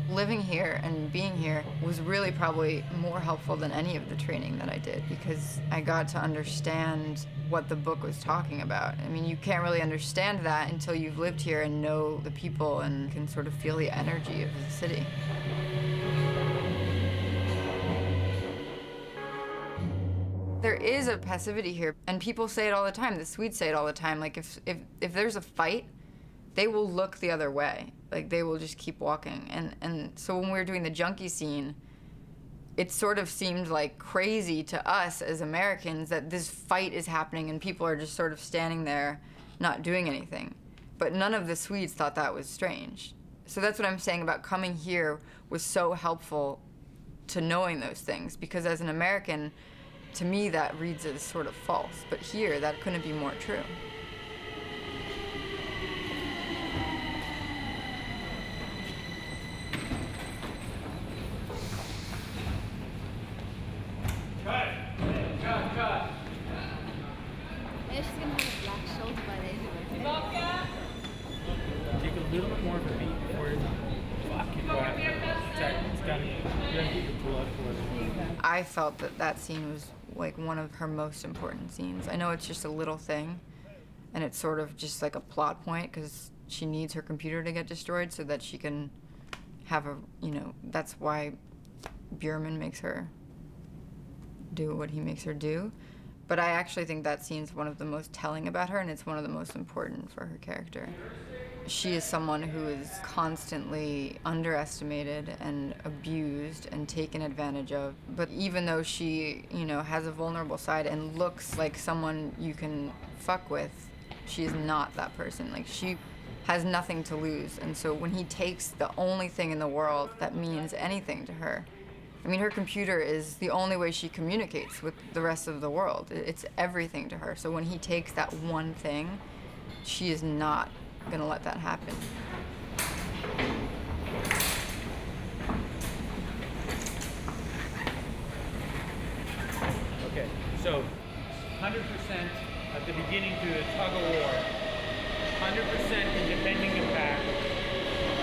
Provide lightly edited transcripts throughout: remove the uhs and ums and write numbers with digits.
Living here and being here was really probably more helpful than any of the training that I did because I got to understand what the book was talking about. I mean, you can't really understand that until you've lived here and know the people and can sort of feel the energy of the city. There is a passivity here, and people say it all the time. The Swedes say it all the time. Like, if there's a fight, they will look the other way. Like, they will just keep walking. And so when we were doing the junkie scene, it sort of seemed like crazy to us as Americans that this fight is happening and people are just sort of standing there not doing anything. But none of the Swedes thought that was strange. So that's what I'm saying about coming here was so helpful to knowing those things, because as an American, to me that reads as sort of false. But here, that couldn't be more true. She's gonna have a black shoulder by the end of it. Take a little bit more of a beat before you go out. It's gotta get your blood flowing. I felt that that scene was like one of her most important scenes. I know it's just a little thing, and it's sort of just like a plot point because she needs her computer to get destroyed so that she can have a, you know, that's why Björman makes her do what he makes her do. But I actually think that scene's one of the most telling about her, and it's one of the most important for her character. She is someone who is constantly underestimated and abused and taken advantage of. But even though she, you know, has a vulnerable side and looks like someone you can fuck with, she is not that person. Like, she has nothing to lose. And so when he takes the only thing in the world that means anything to her, I mean, her computer is the only way she communicates with the rest of the world. It's everything to her. So when he takes that one thing, she is not gonna let that happen. Okay, so 100% at the beginning through the tug of war, 100% in defending the back,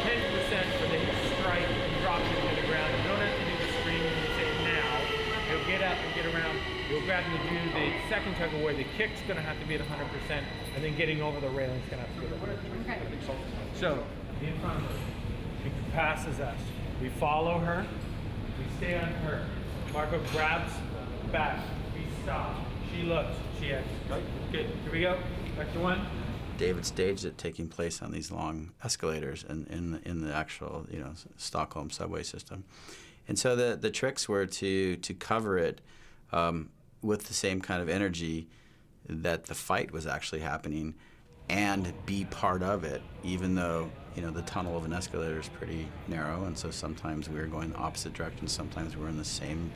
10% for the strike and drop it to the ground. You don't have to do the scream when you say now. You'll get up and get around. You'll grab and do the second tug of war. The kick's gonna have to be at 100%, and then getting over the railing's gonna have to be at 100%. Okay. So, in front of her, she passes us. We follow her. We stay on her. Marco grabs back. We stop. She looks. She acts. Right? Good. Here we go. Back to one. David staged it taking place on these long escalators in the actual, you know, Stockholm subway system. And so the tricks were to cover it with the same kind of energy that the fight was actually happening and be part of it, even though, you know, the tunnel of an escalator is pretty narrow, and so sometimes we were going the opposite direction, sometimes we were in the same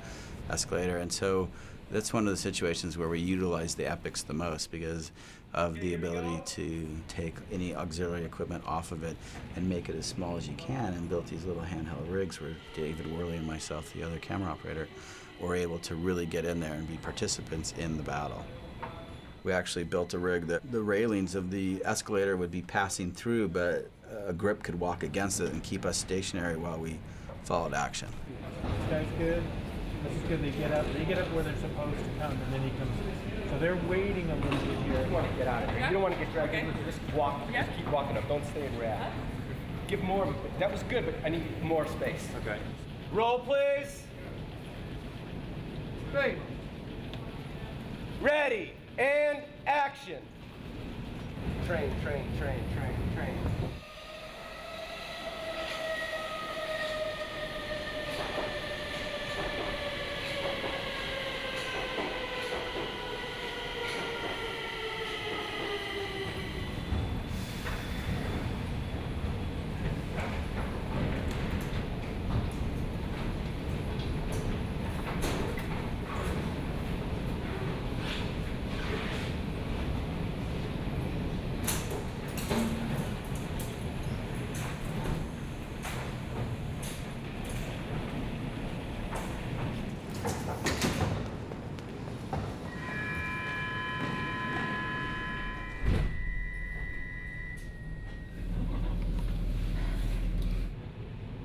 escalator. And so that's one of the situations where we utilize the epics the most because of the ability to take any auxiliary equipment off of it and make it as small as you can, and built these little handheld rigs where David Worley and myself, the other camera operator, were able to really get in there and be participants in the battle. We actually built a rig that the railings of the escalator would be passing through, but a grip could walk against it and keep us stationary while we followed action. That's good. This is good. They get up where they're supposed to come, and then he comes. So they're waiting a little bit here. You want to get out of here. You don't want to get dragged in. Just walk. Just keep walking up. Don't stay in react. Give more. That was good, but I need more space. Okay. Roll, please. Great. Ready and action. Train, train, train, train, train.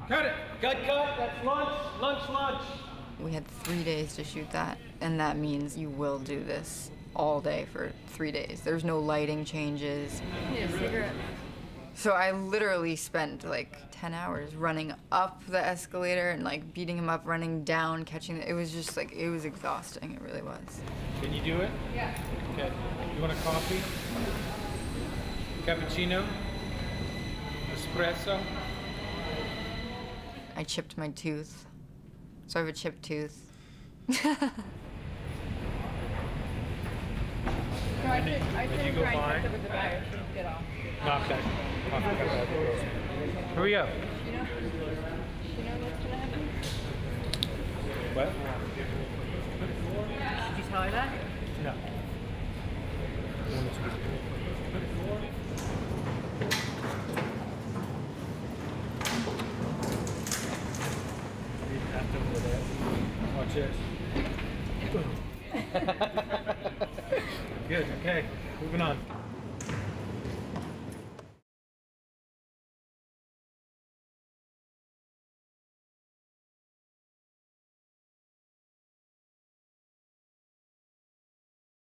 Cut it! Cut! That's lunch! We had 3 days to shoot that, and that means you will do this all day for 3 days. There's no lighting changes. Need a cigarette. So I literally spent like 10 hours running up the escalator and like beating him up, running down, catching it. It was just like, it was exhausting. It really was. Can you do it? Yeah. Okay. You want a coffee? Cappuccino? Espresso? I chipped my tooth. So I have a chipped tooth. No, I Did you couldn't go grind fine? something with the virus. Get off. Knock that. Hurry up. You know what's gonna happen? What? Did you tell her that? No. Watch this. Good, okay. Moving on.